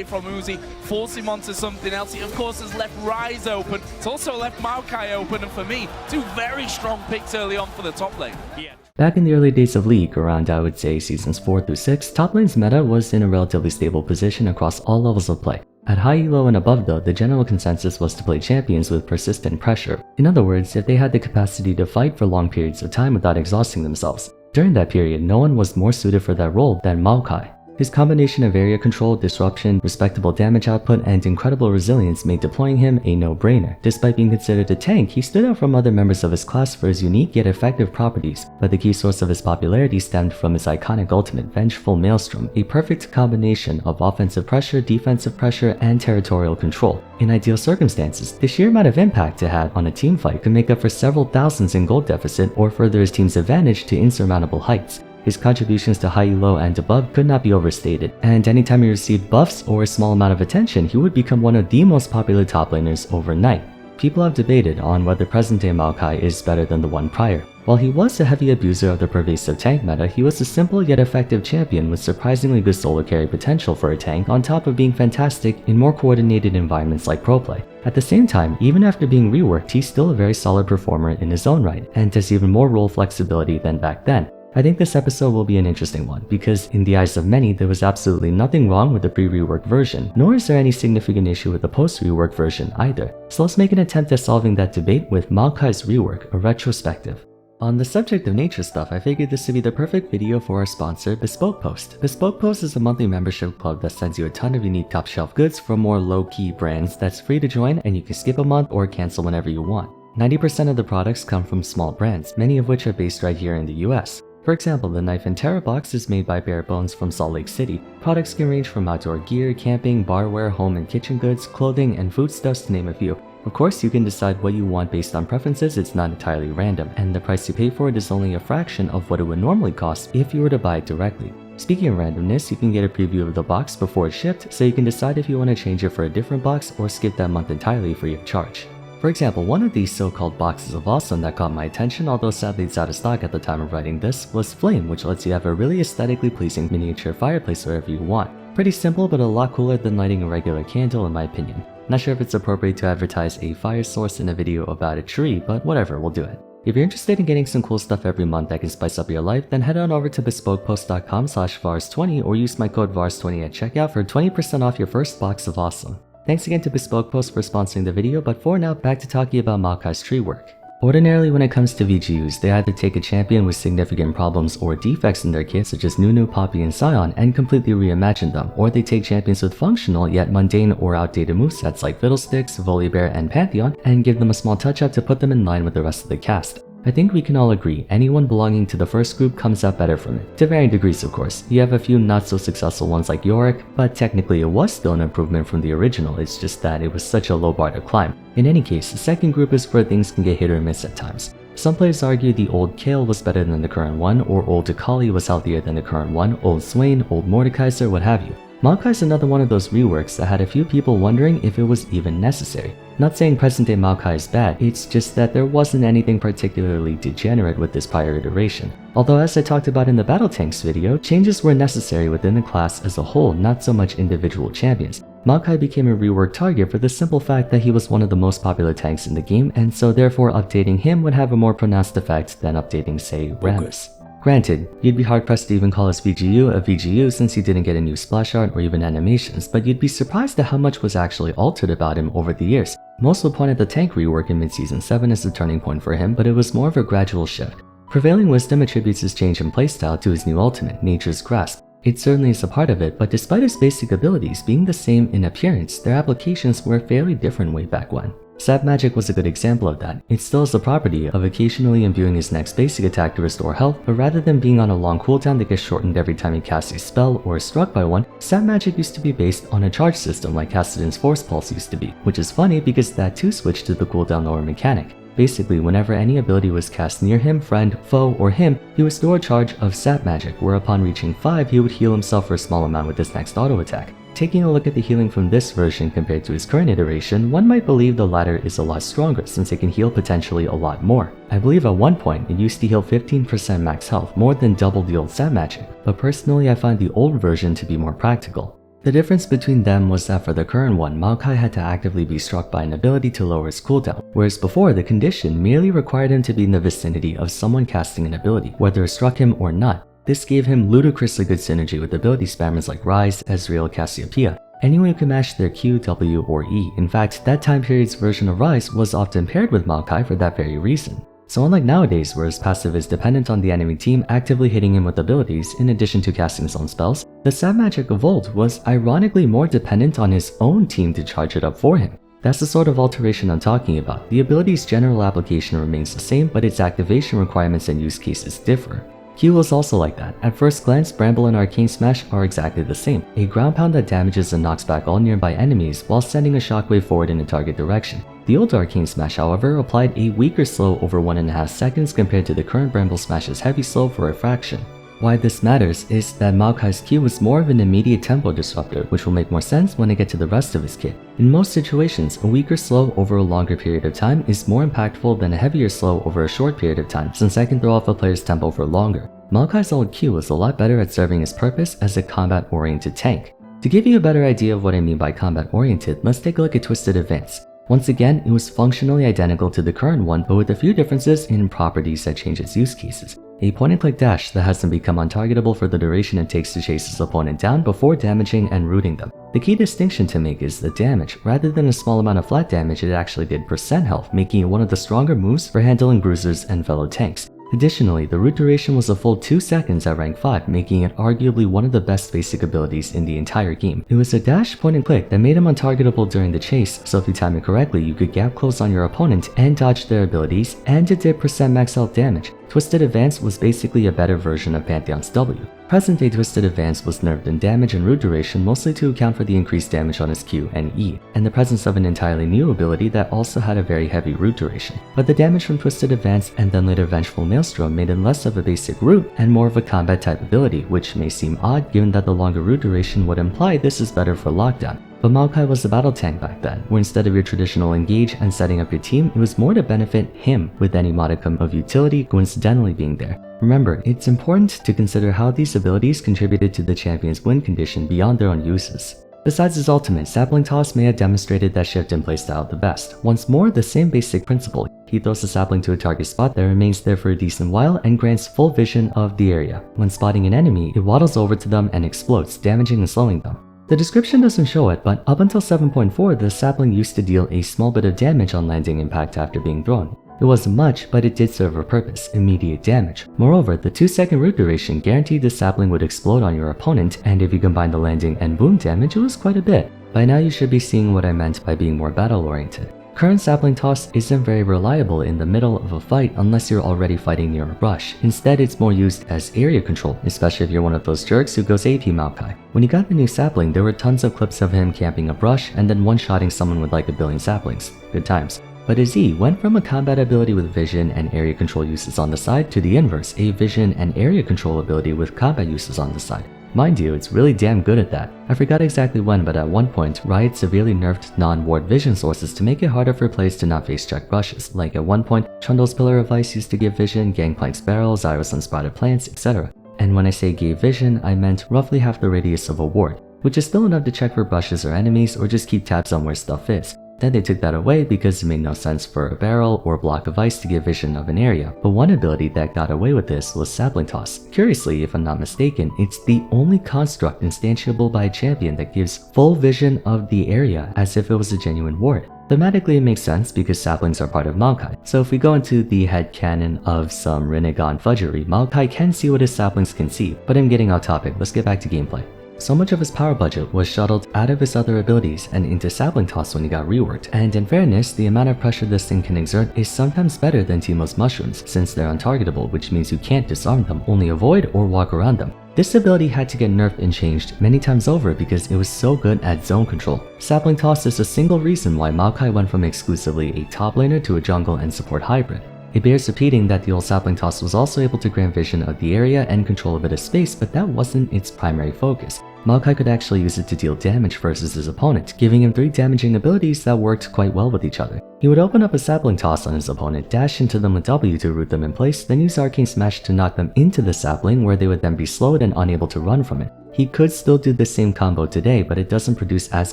from Uzi, force him onto something else. He, of course, has left Rise open. It's also left Maokai open, and for me, two very strong picks early on for the top lane. Yeah. Back in the early days of League, around I would say seasons 4 through 6, top lane's meta was in a relatively stable position across all levels of play. At high elo and above though, the general consensus was to play champions with persistent pressure. In other words, if they had the capacity to fight for long periods of time without exhausting themselves. During that period, no one was more suited for that role than Maokai. His combination of area control, disruption, respectable damage output, and incredible resilience made deploying him a no-brainer. Despite being considered a tank, he stood out from other members of his class for his unique yet effective properties, but the key source of his popularity stemmed from his iconic ultimate, Vengeful Maelstrom, a perfect combination of offensive pressure, defensive pressure, and territorial control. In ideal circumstances, the sheer amount of impact it had on a teamfight could make up for several thousands in gold deficit or further his team's advantage to insurmountable heights. His contributions to high elo and above could not be overstated, and anytime he received buffs or a small amount of attention, he would become one of the most popular top laners overnight. People have debated on whether present-day Maokai is better than the one prior. While he was a heavy abuser of the pervasive tank meta, he was a simple yet effective champion with surprisingly good solo carry potential for a tank on top of being fantastic in more coordinated environments like pro play. At the same time, even after being reworked, he's still a very solid performer in his own right, and has even more role flexibility than back then. I think this episode will be an interesting one, because in the eyes of many, there was absolutely nothing wrong with the pre-rework version, nor is there any significant issue with the post-rework version either. So let's make an attempt at solving that debate with Maokai's Rework, a retrospective. On the subject of nature stuff, I figured this would be the perfect video for our sponsor, Bespoke Post. Bespoke Post is a monthly membership club that sends you a ton of unique top shelf goods from more low-key brands that's free to join, and you can skip a month or cancel whenever you want. 90% of the products come from small brands, many of which are based right here in the US. For example, the Knife and Terra box is made by Bare Bones from Salt Lake City. Products can range from outdoor gear, camping, barware, home and kitchen goods, clothing, and foodstuffs to name a few. Of course, you can decide what you want based on preferences. It's not entirely random, and the price you pay for it is only a fraction of what it would normally cost if you were to buy it directly. Speaking of randomness, you can get a preview of the box before it's shipped, so you can decide if you want to change it for a different box or skip that month entirely free of charge. For example, one of these so-called boxes of awesome that caught my attention, although sadly it's out of stock at the time of writing this, was Flame, which lets you have a really aesthetically pleasing miniature fireplace wherever you want. Pretty simple, but a lot cooler than lighting a regular candle in my opinion. Not sure if it's appropriate to advertise a fire source in a video about a tree, but whatever, we'll do it. If you're interested in getting some cool stuff every month that can spice up your life, then head on over to bespokepost.com/Vars20 or use my code Vars20 at checkout for 20% off your first box of awesome. Thanks again to Bespoke Post for sponsoring the video, but for now, back to talking about Maokai's tree work. Ordinarily, when it comes to VGUs, they either take a champion with significant problems or defects in their kit such as Nunu, Poppy, and Sion and completely reimagine them, or they take champions with functional yet mundane or outdated movesets like Fiddlesticks, Volibear, and Pantheon and give them a small touch-up to put them in line with the rest of the cast. I think we can all agree, anyone belonging to the first group comes out better from it. To varying degrees of course. You have a few not so successful ones like Yorick, but technically it was still an improvement from the original, it's just that it was such a low bar to climb. In any case, the second group is where things can get hit or miss at times. Some players argue the old Kale was better than the current one, or old Akali was healthier than the current one, old Swain, old Mordekaiser, what have you. Maokai's another one of those reworks that had a few people wondering if it was even necessary. Not saying present-day Maokai is bad, it's just that there wasn't anything particularly degenerate with this prior iteration. Although as I talked about in the Battle Tanks video, changes were necessary within the class as a whole, not so much individual champions. Maokai became a rework target for the simple fact that he was one of the most popular tanks in the game, and so therefore updating him would have a more pronounced effect than updating, say, Rammus. Granted, you'd be hard-pressed to even call his VGU a VGU since he didn't get a new splash art or even animations, but you'd be surprised at how much was actually altered about him over the years. Most would point at the tank rework in mid-season 7 as the turning point for him, but it was more of a gradual shift. Prevailing Wisdom attributes his change in playstyle to his new ultimate, Nature's Grasp. It certainly is a part of it, but despite his basic abilities being the same in appearance, their applications were fairly different way back when. Sap Magic was a good example of that. It still has the property of occasionally imbuing his next basic attack to restore health, but rather than being on a long cooldown that gets shortened every time he casts a spell or is struck by one, Sap Magic used to be based on a charge system like Kassadin's Force Pulse used to be, which is funny because that too switched to the cooldown lower mechanic. Basically, whenever any ability was cast near him, friend, foe, or him, he would store a charge of Sap Magic, where upon reaching 5 he would heal himself for a small amount with his next auto attack. Taking a look at the healing from this version compared to his current iteration, one might believe the latter is a lot stronger since it can heal potentially a lot more. I believe at one point it used to heal 15% max health, more than double the old Sap Magic, but personally I find the old version to be more practical. The difference between them was that for the current one, Maokai had to actively be struck by an ability to lower his cooldown, whereas before the condition merely required him to be in the vicinity of someone casting an ability, whether it struck him or not. This gave him ludicrously good synergy with ability spammers like Ryze, Ezreal, Cassiopeia. Anyone who could match their Q, W, or E. In fact, that time period's version of Ryze was often paired with Maokai for that very reason. So unlike nowadays, where his passive is dependent on the enemy team actively hitting him with abilities in addition to casting his own spells, the sap magic of old was ironically more dependent on his own team to charge it up for him. That's the sort of alteration I'm talking about. The ability's general application remains the same, but its activation requirements and use cases differ. Q was also like that. At first glance, Bramble and Arcane Smash are exactly the same, a ground pound that damages and knocks back all nearby enemies while sending a shockwave forward in a target direction. The old Arcane Smash, however, applied a weaker slow over 1.5 seconds compared to the current Bramble Smash's heavy slow for a fraction. Why this matters is that Maokai's Q was more of an immediate tempo disruptor, which will make more sense when I get to the rest of his kit. In most situations, a weaker slow over a longer period of time is more impactful than a heavier slow over a short period of time, since I can throw off a player's tempo for longer. Maokai's old Q was a lot better at serving his purpose as a combat-oriented tank. To give you a better idea of what I mean by combat-oriented, let's take a look at Twisted Advance. Once again, it was functionally identical to the current one, but with a few differences in properties that change its use cases. A point-and-click dash that has them become untargetable for the duration it takes to chase his opponent down before damaging and rooting them. The key distinction to make is the damage. Rather than a small amount of flat damage, it actually did percent health, making it one of the stronger moves for handling bruisers and fellow tanks. Additionally, the root duration was a full 2 seconds at rank 5, making it arguably one of the best basic abilities in the entire game. It was a dash point and click that made him untargetable during the chase, so if you time it correctly, you could gap close on your opponent and dodge their abilities, and it did percent max health damage. Twisted Advance was basically a better version of Pantheon's W. Present-day Twisted Advance was nerfed in damage and root duration mostly to account for the increased damage on his Q and E, and the presence of an entirely new ability that also had a very heavy root duration. But the damage from Twisted Advance and then later Vengeful Maelstrom made it less of a basic root and more of a combat type ability, which may seem odd given that the longer root duration would imply this is better for lockdown. But Maokai was a battle tank back then, where instead of your traditional engage and setting up your team, it was more to benefit him with any modicum of utility coincidentally being there. Remember, it's important to consider how these abilities contributed to the champion's win condition beyond their own uses. Besides his ultimate, Sapling Toss may have demonstrated that shift in playstyle the best. Once more, the same basic principle. He throws the sapling to a target spot that remains there for a decent while and grants full vision of the area. When spotting an enemy, it waddles over to them and explodes, damaging and slowing them. The description doesn't show it, but up until 7.4, the sapling used to deal a small bit of damage on landing impact after being thrown. It wasn't much, but it did serve a purpose, immediate damage. Moreover, the 2-second root duration guaranteed the sapling would explode on your opponent, and if you combine the landing and boom damage, it was quite a bit. By now you should be seeing what I meant by being more battle-oriented. Current Sapling Toss isn't very reliable in the middle of a fight unless you're already fighting near a brush. Instead, it's more used as area control, especially if you're one of those jerks who goes AP Maokai. When he got the new sapling, there were tons of clips of him camping a brush and then one-shotting someone with like a billion saplings. Good times. But his E went from a combat ability with vision and area control uses on the side to the inverse, a vision and area control ability with combat uses on the side. Mind you, it's really damn good at that. I forgot exactly when, but at one point, Riot severely nerfed non-ward vision sources to make it harder for players to not face check brushes. Like at one point, Trundle's Pillar of Ice used to give vision, Gangplank's Barrel, Zyros Unspotted Plants, etc. And when I say gave vision, I meant roughly half the radius of a ward, which is still enough to check for brushes or enemies or just keep tabs on where stuff is. Then they took that away because it made no sense for a barrel or block of ice to give vision of an area, but one ability that got away with this was Sapling Toss. Curiously, if I'm not mistaken, it's the only construct instantiable by a champion that gives full vision of the area as if it was a genuine ward. Thematically it makes sense because saplings are part of Maokai, so if we go into the headcanon of some Renegon fudgery, Maokai can see what his saplings can see, but I'm getting off topic, let's get back to gameplay. So much of his power budget was shuttled out of his other abilities and into Sapling Toss when he got reworked, and in fairness, the amount of pressure this thing can exert is sometimes better than Teemo's mushrooms, since they're untargetable, which means you can't disarm them, only avoid or walk around them. This ability had to get nerfed and changed many times over because it was so good at zone control. Sapling Toss is a single reason why Maokai went from exclusively a top laner to a jungle and support hybrid. It bears repeating that the old Sapling Toss was also able to grant vision of the area and control a bit of space, but that wasn't its primary focus. Maokai could actually use it to deal damage versus his opponent, giving him 3 damaging abilities that worked quite well with each other. He would open up a Sapling Toss on his opponent, dash into them with W to root them in place, then use Arcane Smash to knock them into the sapling where they would then be slowed and unable to run from it. He could still do the same combo today, but it doesn't produce as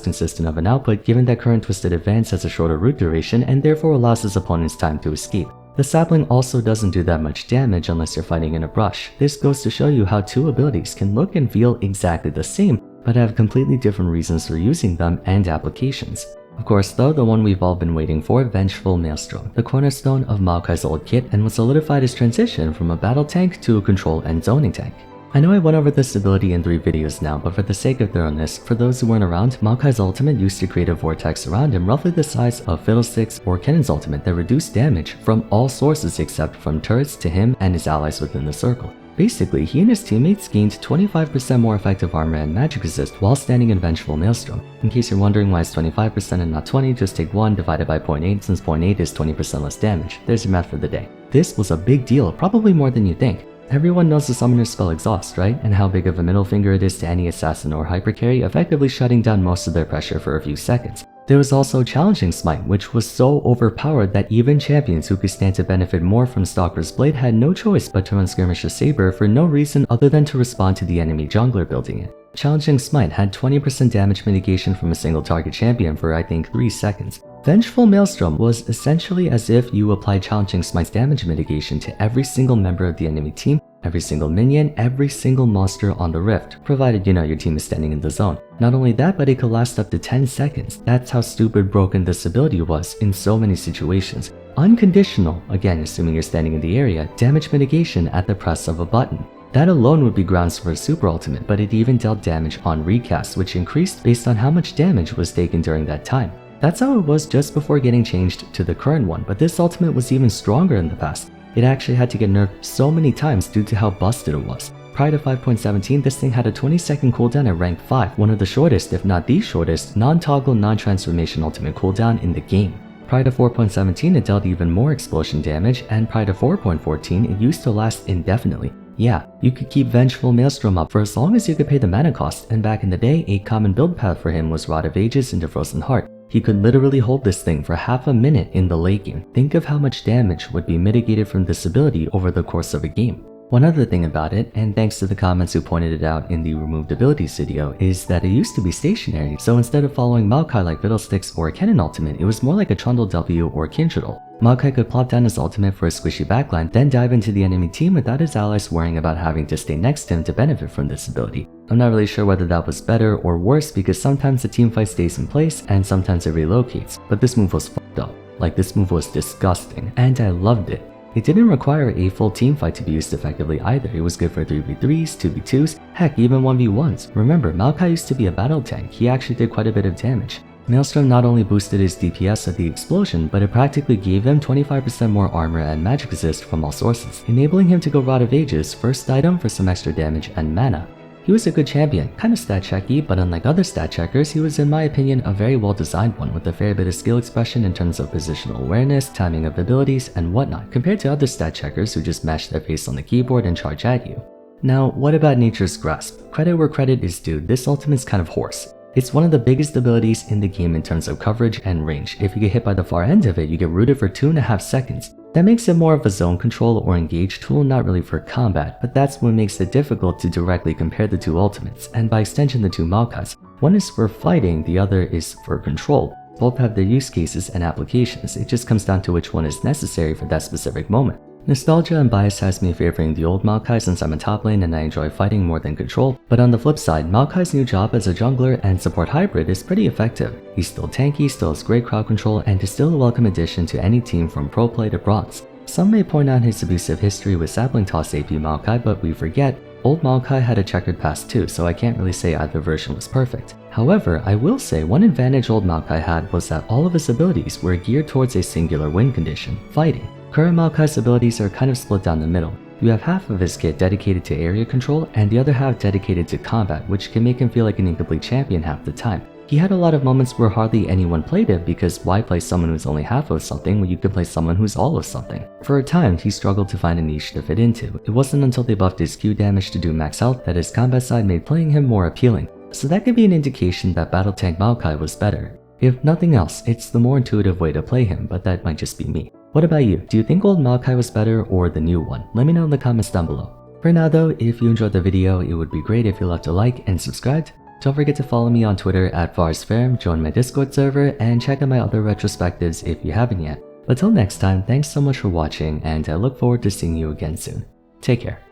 consistent of an output given that current Twisted Advance has a shorter root duration and therefore allows his opponents time to escape. The sapling also doesn't do that much damage unless you're fighting in a brush. This goes to show you how 2 abilities can look and feel exactly the same, but have completely different reasons for using them and applications. Of course though, the one we've all been waiting for, Vengeful Maelstrom, the cornerstone of Maokai's old kit and what solidified his transition from a battle tank to a control and zoning tank. I know I went over this ability in 3 videos now, but for the sake of thoroughness, for those who weren't around, Maokai's ultimate used to create a vortex around him roughly the size of Fiddlesticks or Kennen's ultimate that reduced damage from all sources except from turrets to him and his allies within the circle. Basically, he and his teammates gained 25% more effective armor and magic resist while standing in Vengeful Maelstrom. In case you're wondering why it's 25% and not 20, just take 1 divided by 0.8 since 0.8 is 20% less damage. There's your math for the day. This was a big deal, probably more than you think. Everyone knows the summoner's spell Exhaust, right? And how big of a middle finger it is to any assassin or hypercarry, effectively shutting down most of their pressure for a few seconds. There was also Challenging Smite, which was so overpowered that even champions who could stand to benefit more from Stalker's Blade had no choice but to run Skirmisher's Saber for no reason other than to respond to the enemy jungler building it. Challenging Smite had 20% damage mitigation from a single target champion for I think 3 seconds. Vengeful Maelstrom was essentially as if you applied Challenging Smite's damage mitigation to every single member of the enemy team, every single minion, every single monster on the rift, provided you know your team is standing in the zone. Not only that, but it could last up to 10 seconds. That's how stupid broken this ability was in so many situations. Unconditional, again assuming you're standing in the area, damage mitigation at the press of a button. That alone would be grounds for a super ultimate, but it even dealt damage on recast, which increased based on how much damage was taken during that time. That's how it was just before getting changed to the current one, but this ultimate was even stronger in the past. It actually had to get nerfed so many times due to how busted it was. Prior to 5.17, this thing had a 20-second cooldown at rank 5, one of the shortest, if not the shortest, non-toggle, non-transformation ultimate cooldown in the game. Prior to 4.17, it dealt even more explosion damage, and prior to 4.14, it used to last indefinitely. Yeah, you could keep Vengeful Maelstrom up for as long as you could pay the mana cost, and back in the day, a common build path for him was Rod of Ages into Frozen Heart. He could literally hold this thing for half a minute in the late game. Think of how much damage would be mitigated from this ability over the course of a game. One other thing about it, and thanks to the comments who pointed it out in the removed abilities video, is that it used to be stationary, so instead of following Maokai like Fiddlesticks or Kennen ultimate, it was more like a Trundle W or Kindredel. Maokai could plop down his ultimate for a squishy backline, then dive into the enemy team without his allies worrying about having to stay next to him to benefit from this ability. I'm not really sure whether that was better or worse because sometimes the teamfight stays in place and sometimes it relocates, but this move was fucked up. Like, this move was disgusting, and I loved it. It didn't require a full teamfight to be used effectively either. It was good for 3v3s, 2v2s, heck even 1v1s. Remember, Maokai used to be a battle tank. He actually did quite a bit of damage. Maelstrom not only boosted his DPS of the explosion, but it practically gave him 25% more armor and magic resist from all sources, enabling him to go Rod of Ages, first item for some extra damage and mana. He was a good champion, kinda stat checky, but unlike other stat checkers, he was in my opinion a very well designed one with a fair bit of skill expression in terms of positional awareness, timing of abilities, and whatnot, compared to other stat checkers who just mash their face on the keyboard and charge at you. Now, what about Nature's Grasp? Credit where credit is due, this ultimate's kind of horse. It's one of the biggest abilities in the game in terms of coverage and range. If you get hit by the far end of it, you get rooted for 2.5 seconds. That makes it more of a zone control or engage tool, not really for combat, but that's what makes it difficult to directly compare the two ultimates, and by extension the two Maokais. One is for fighting, the other is for control. Both have their use cases and applications, it just comes down to which one is necessary for that specific moment. Nostalgia and bias has me favoring the old Maokai since I'm a top lane and I enjoy fighting more than control, but on the flip side, Maokai's new job as a jungler and support hybrid is pretty effective. He's still tanky, still has great crowd control, and is still a welcome addition to any team from pro play to bronze. Some may point out his abusive history with Sapling Toss AP Maokai, but we forget, old Maokai had a checkered past too, so I can't really say either version was perfect. However, I will say one advantage old Maokai had was that all of his abilities were geared towards a singular win condition, fighting. Current Maokai's abilities are kind of split down the middle. You have half of his kit dedicated to area control and the other half dedicated to combat, which can make him feel like an incomplete champion half the time. He had a lot of moments where hardly anyone played him because why play someone who's only half of something when you could play someone who's all of something? For a time, he struggled to find a niche to fit into. It wasn't until they buffed his Q damage to do max health that his combat side made playing him more appealing. So that could be an indication that Battle Tank Maokai was better. If nothing else, it's the more intuitive way to play him, but that might just be me. What about you? Do you think old Maokai was better or the new one? Let me know in the comments down below. For now though, if you enjoyed the video, it would be great if you left a like and subscribed. Don't forget to follow me on Twitter at VarsFerm, join my Discord server, and check out my other retrospectives if you haven't yet. But till next time, thanks so much for watching, and I look forward to seeing you again soon. Take care.